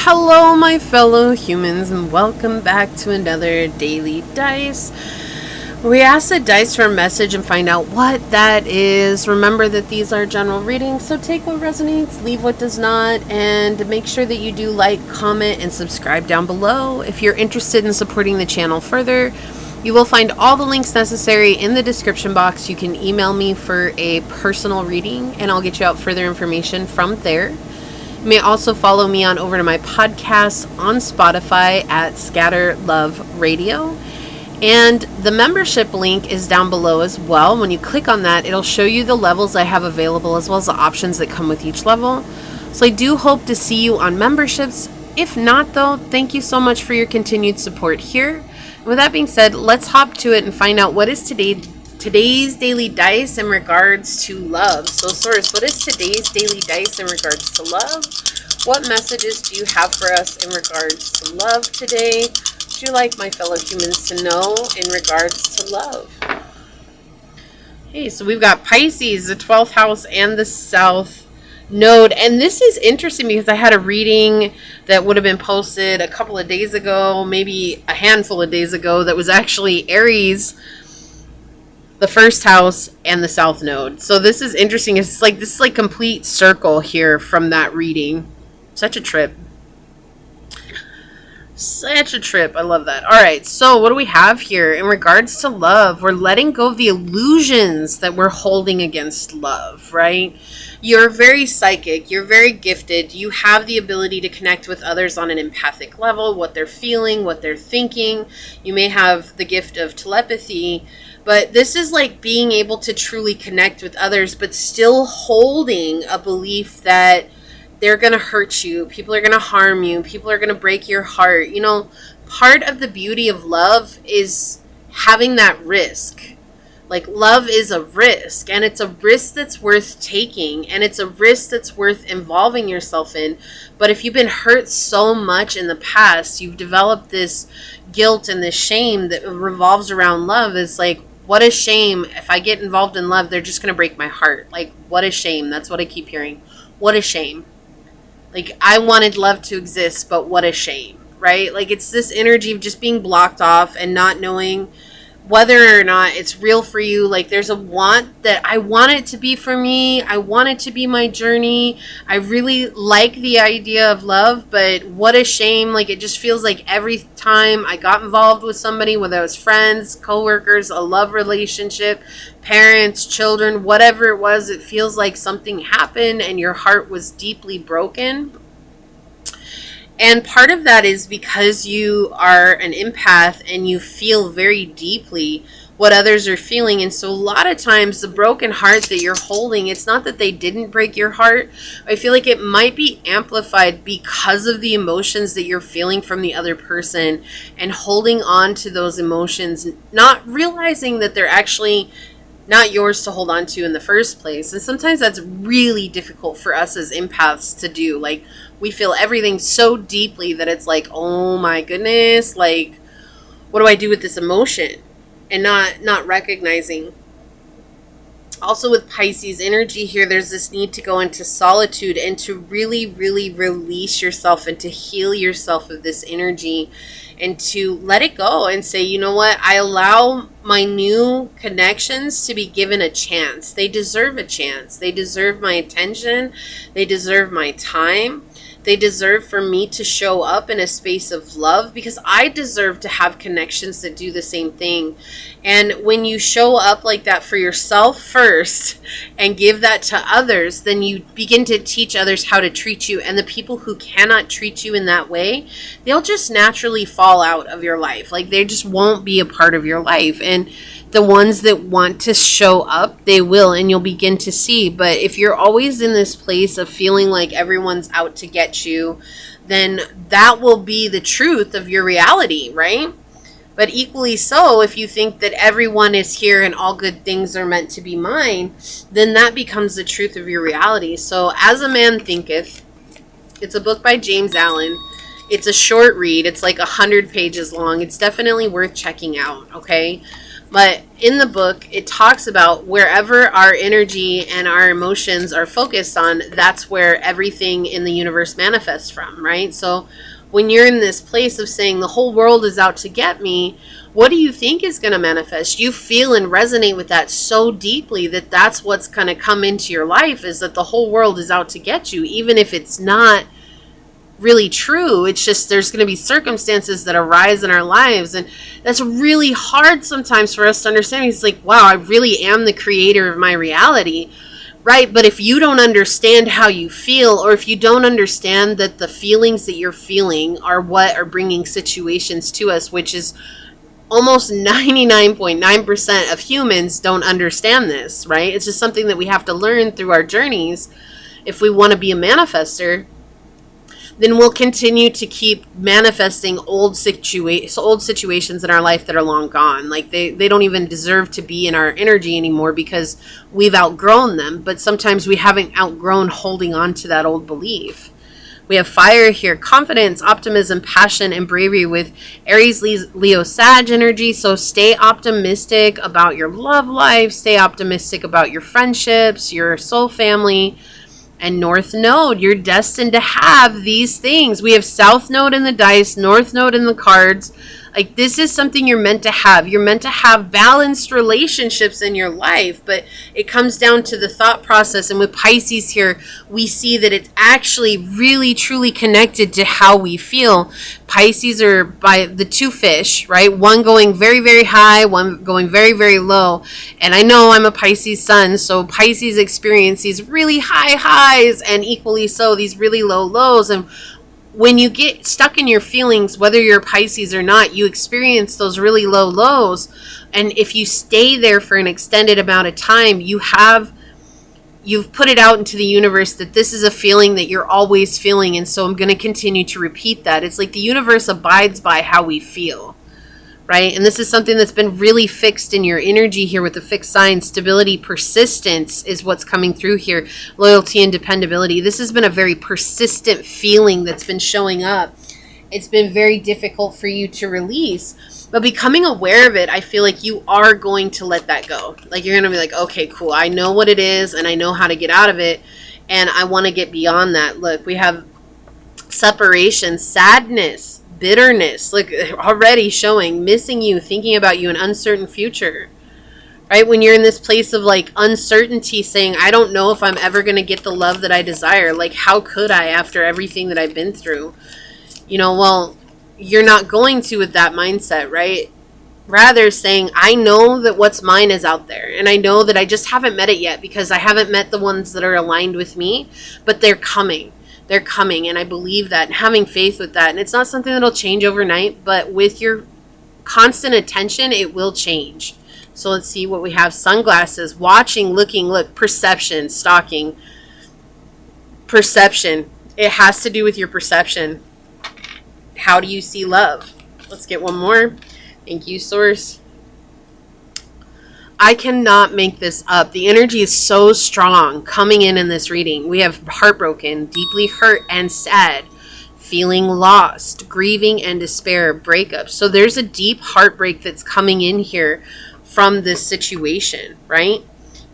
Hello, my fellow humans, and welcome back to another Daily Dice. We ask the dice for a message and find out what that is. Remember that these are general readings, so take what resonates, leave what does not, and make sure that you do like, comment, and subscribe down below. If you're interested in supporting the channel further, you will find all the links necessary in the description box. You can email me for a personal reading, and I'll get you out further information from there. You may also follow me on over to my podcast on Spotify at scatterlovetarot. And the membership link is down below as well. When you click on that, it'll show you the levels I have available as well as the options that come with each level. So I do hope to see you on memberships. If not, though, thank you so much for your continued support here. And with that being said, let's hop to it and find out what is today's daily dice in regards to love. So Source, what is today's daily dice in regards to love? What messages do you have for us in regards to love today? Would you like my fellow humans to know in regards to love? Okay, so we've got Pisces, the 12th house, and the South Node. And this is interesting because I had a reading that would have been posted a couple of days ago, maybe a handful of days ago, that was actually Aries, the first house, and the South Node. So this is interesting. This is like complete circle here from that reading. Such a trip. Such a trip. I love that. All right, so what do we have here in regards to love? We're letting go of the illusions that we're holding against love, right? You're very psychic. You're very gifted. You have the ability to connect with others on an empathic level, what they're feeling, what they're thinking. You may have the gift of telepathy, but this is like being able to truly connect with others, but still holding a belief that they're going to hurt you. People are going to harm you. People are going to break your heart. You know, part of the beauty of love is having that risk. Like, love is a risk, and it's a risk that's worth taking, and it's a risk that's worth involving yourself in. But if you've been hurt so much in the past, you've developed this guilt and this shame that revolves around love. It's like, what a shame. If I get involved in love, they're just going to break my heart. Like, what a shame. That's what I keep hearing. What a shame. Like, I wanted love to exist, but what a shame, right? Like, it's this energy of just being blocked off and not knowing whether or not it's real for you. Like, there's a want that I want it to be for me. I want it to be my journey. I really like the idea of love, but what a shame. Like, it just feels like every time I got involved with somebody, whether it was friends, coworkers, a love relationship, parents, children, whatever it was, it feels like something happened and your heart was deeply broken. And part of that is because you are an empath and you feel very deeply what others are feeling. And so a lot of times the broken heart that you're holding, it's not that they didn't break your heart. I feel like it might be amplified because of the emotions that you're feeling from the other person and holding on to those emotions, not realizing that they're actually not yours to hold on to in the first place. And sometimes that's really difficult for us as empaths to do. Like, we feel everything so deeply that it's like, oh my goodness, like, what do I do with this emotion? And not recognizing. Also with Pisces energy here, there's this need to go into solitude and to really, really release yourself and to heal yourself of this energy and to let it go and say, you know what, I allow my new connections to be given a chance. They deserve a chance. They deserve my attention. They deserve my time. They deserve for me to show up in a space of love because I deserve to have connections that do the same thing. And when you show up like that for yourself first and give that to others, then you begin to teach others how to treat you. And the people who cannot treat you in that way, they'll just naturally fall out of your life. Like, they just won't be a part of your life. And the ones that want to show up, they will, and you'll begin to see. But if you're always in this place of feeling like everyone's out to get you, then that will be the truth of your reality, right? But equally so, if you think that everyone is here and all good things are meant to be mine, then that becomes the truth of your reality. So, As a Man Thinketh, it's a book by James Allen. It's a short read. It's like 100 pages long. It's definitely worth checking out, okay? But in the book, it talks about wherever our energy and our emotions are focused on, that's where everything in the universe manifests from, right? So when you're in this place of saying the whole world is out to get me, what do you think is going to manifest? You feel and resonate with that so deeply that that's what's going to come into your life, is that the whole world is out to get you, even if it's not really true. It's just there's going to be circumstances that arise in our lives, and that's really hard sometimes for us to understand. It's like, wow, I really am the creator of my reality, right? But if you don't understand how you feel, or if you don't understand that the feelings that you're feeling are what are bringing situations to us, which is almost 99.9% of humans don't understand this, right? It's just something that we have to learn through our journeys. If we want to be a manifester, then we'll continue to keep manifesting old situations in our life that are long gone. Like they don't even deserve to be in our energy anymore because we've outgrown them. But sometimes we haven't outgrown holding on to that old belief. We have fire here: confidence, optimism, passion, and bravery with Aries, Leo, Sag energy. So stay optimistic about your love life. Stay optimistic about your friendships, your soul family. And North Node, you're destined to have these things. We have South Node in the dice, North Node in the cards. Like, this is something you're meant to have. You're meant to have balanced relationships in your life, but it comes down to the thought process. And with Pisces here, we see that it's actually really, truly connected to how we feel. Pisces are by the two fish, right? One going very, very high, one going very, very low. And I know I'm a Pisces sun, so Pisces experience these really high highs and equally so these really low lows. And when you get stuck in your feelings, whether you're Pisces or not, you experience those really low lows. And if you stay there for an extended amount of time, you've put it out into the universe that this is a feeling that you're always feeling. And so I'm going to continue to repeat that. It's like the universe abides by how we feel, right? And this is something that's been really fixed in your energy here with the fixed sign. Stability, persistence is what's coming through here. Loyalty and dependability. This has been a very persistent feeling that's been showing up. It's been very difficult for you to release. But becoming aware of it, I feel like you are going to let that go. Like, you're going to be like, okay, cool. I know what it is and I know how to get out of it. And I want to get beyond that. Look, we have separation, sadness, bitterness, look, already showing, missing you, thinking about you, an uncertain future, right? When you're in this place of like uncertainty, saying, I don't know if I'm ever going to get the love that I desire. Like, how could I after everything that I've been through? You know, well, you're not going to with that mindset, right? Rather saying, I know that what's mine is out there, and I know that I just haven't met it yet because I haven't met the ones that are aligned with me, but they're coming. They're coming, and I believe that, and having faith with that. And it's not something that'll change overnight, but with your constant attention, it will change. So let's see what we have. Sunglasses, watching, looking, look, perception, stalking, perception. It has to do with your perception. How do you see love? Let's get one more. Thank you, Source. I cannot make this up. The energy is so strong coming in this reading. We have heartbroken, deeply hurt and sad, feeling lost, grieving and despair, breakup. So there's a deep heartbreak that's coming in here from this situation, right?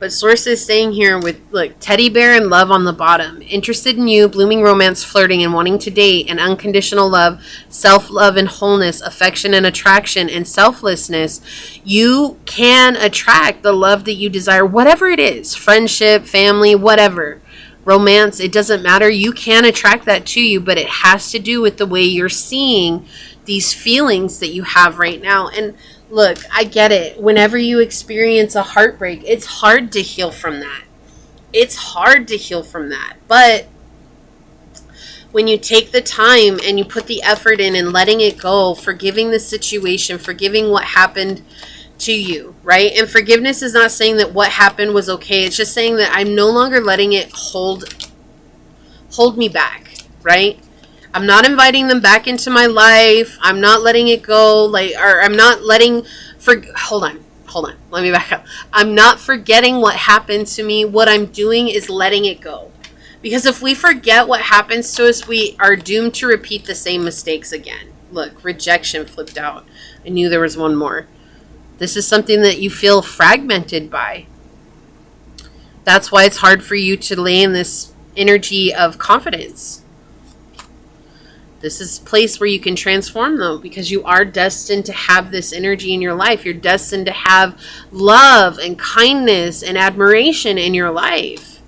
But Source is saying here with, look, teddy bear and love on the bottom. Interested in you, blooming romance, flirting and wanting to date, and unconditional love, self-love and wholeness, affection and attraction, and selflessness. You can attract the love that you desire, whatever it is, friendship, family, whatever. Romance, it doesn't matter. You can attract that to you, but it has to do with the way you're seeing these feelings that you have right now. And look, I get it. Whenever you experience a heartbreak, it's hard to heal from that. It's hard to heal from that. But when you take the time and you put the effort in and letting it go, forgiving the situation, forgiving what happened to you, right? And forgiveness is not saying that what happened was okay. It's just saying that I'm no longer letting it hold me back, right? I'm not inviting them back into my life. I'm not letting it go. Or I'm not letting, hold on. Let me back up. I'm not forgetting what happened to me. What I'm doing is letting it go. Because if we forget what happens to us, we are doomed to repeat the same mistakes again. Look, rejection flipped out. I knew there was one more. This is something that you feel fragmented by. That's why it's hard for you to lay in this energy of confidence. This is a place where you can transform, though, because you are destined to have this energy in your life. You're destined to have love and kindness and admiration in your life,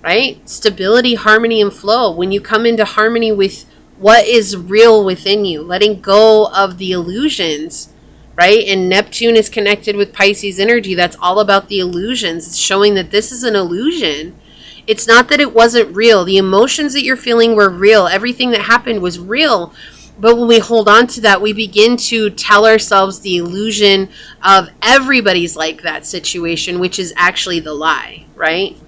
right? Stability, harmony, and flow. When you come into harmony with what is real within you, letting go of the illusions, right? And Neptune is connected with Pisces energy. That's all about the illusions. It's showing that this is an illusion. It's not that it wasn't real. The emotions that you're feeling were real. Everything that happened was real. But when we hold on to that, we begin to tell ourselves the illusion of everybody's like that situation, which is actually the lie, right?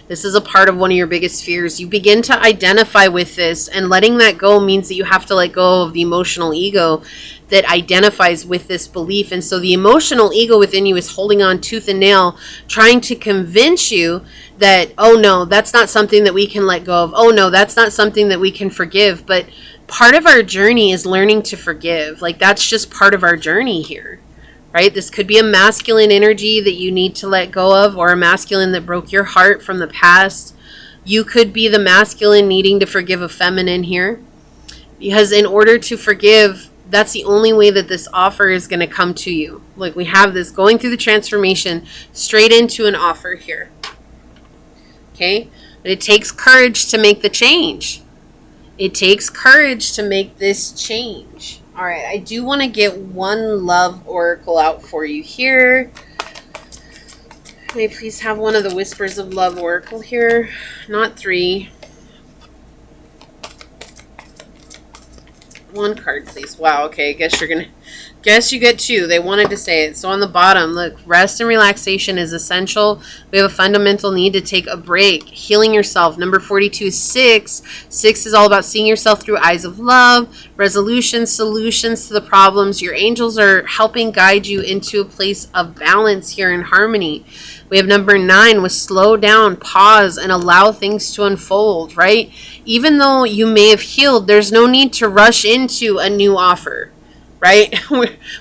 This is a part of one of your biggest fears. You begin to identify with this, and letting that go means that you have to let go of the emotional ego that identifies with this belief. And so the emotional ego within you is holding on tooth and nail, trying to convince you that, oh no, that's not something that we can let go of. Oh no, that's not something that we can forgive. But part of our journey is learning to forgive. Like, that's just part of our journey here. Right? This could be a masculine energy that you need to let go of, or a masculine that broke your heart from the past. You could be the masculine needing to forgive a feminine here. Because in order to forgive, that's the only way that this offer is going to come to you. Like, we have this going through the transformation straight into an offer here. Okay? But it takes courage to make the change. It takes courage to make this change. All right, I do want to get one love oracle out for you here. May I please have one of the Whispers of Love oracle here? Not 3. One card, please. Wow, okay, guess you get 2. They wanted to say it. So on the bottom, look, rest and relaxation is essential. We have a fundamental need to take a break. Healing yourself. Number 42 is 6. 6 is all about seeing yourself through eyes of love, resolutions, solutions to the problems. Your angels are helping guide you into a place of balance here in harmony. We have number 9 with slow down, pause, and allow things to unfold, right? Even though you may have healed, there's no need to rush into a new offer, right?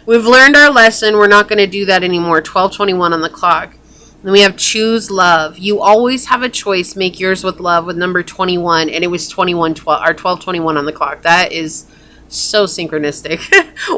We've learned our lesson. We're not going to do that anymore. 12:21 on the clock. Then we have choose love. You always have a choice. Make yours with love with number 21, and it was 12:21 on the clock. That is so synchronistic.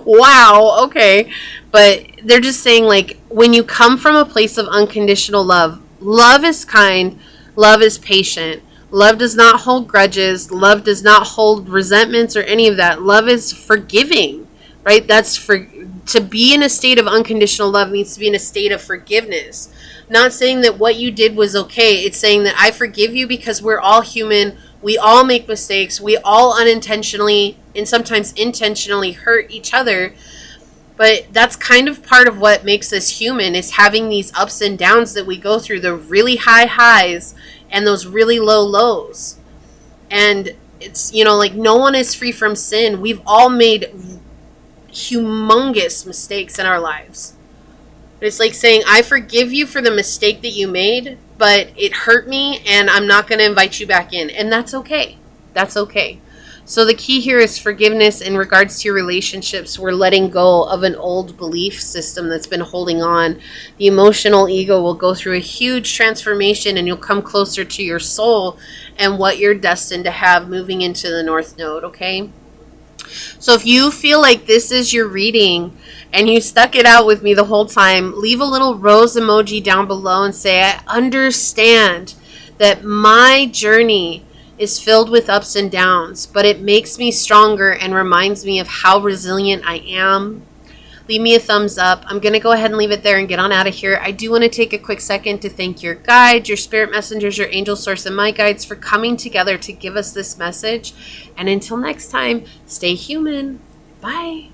Wow, okay. But they're just saying, like, when you come from a place of unconditional love, love is kind, love is patient, love does not hold grudges, love does not hold resentments or any of that. Love is forgiving, right? To be in a state of unconditional love means to be in a state of forgiveness. Not saying that what you did was okay. It's saying that I forgive you because we're all human. We all make mistakes. We all unintentionally and sometimes intentionally hurt each other. But that's kind of part of what makes us human, is having these ups and downs that we go through, the really high highs and those really low lows. And it's, like, no one is free from sin. We've all made humongous mistakes in our lives. It's like saying, I forgive you for the mistake that you made, but it hurt me and I'm not going to invite you back in. And that's okay. That's okay. So the key here is forgiveness in regards to your relationships. We're letting go of an old belief system that's been holding on. The emotional ego will go through a huge transformation, and you'll come closer to your soul and what you're destined to have moving into the North Node, okay? So if you feel like this is your reading and you stuck it out with me the whole time, leave a little rose emoji down below and say, I understand that my journey is filled with ups and downs, but it makes me stronger and reminds me of how resilient I am. Leave me a thumbs up. I'm going to go ahead and leave it there and get on out of here. I do want to take a quick second to thank your guides, your spirit messengers, your angel source, and my guides for coming together to give us this message. And until next time, stay human. Bye.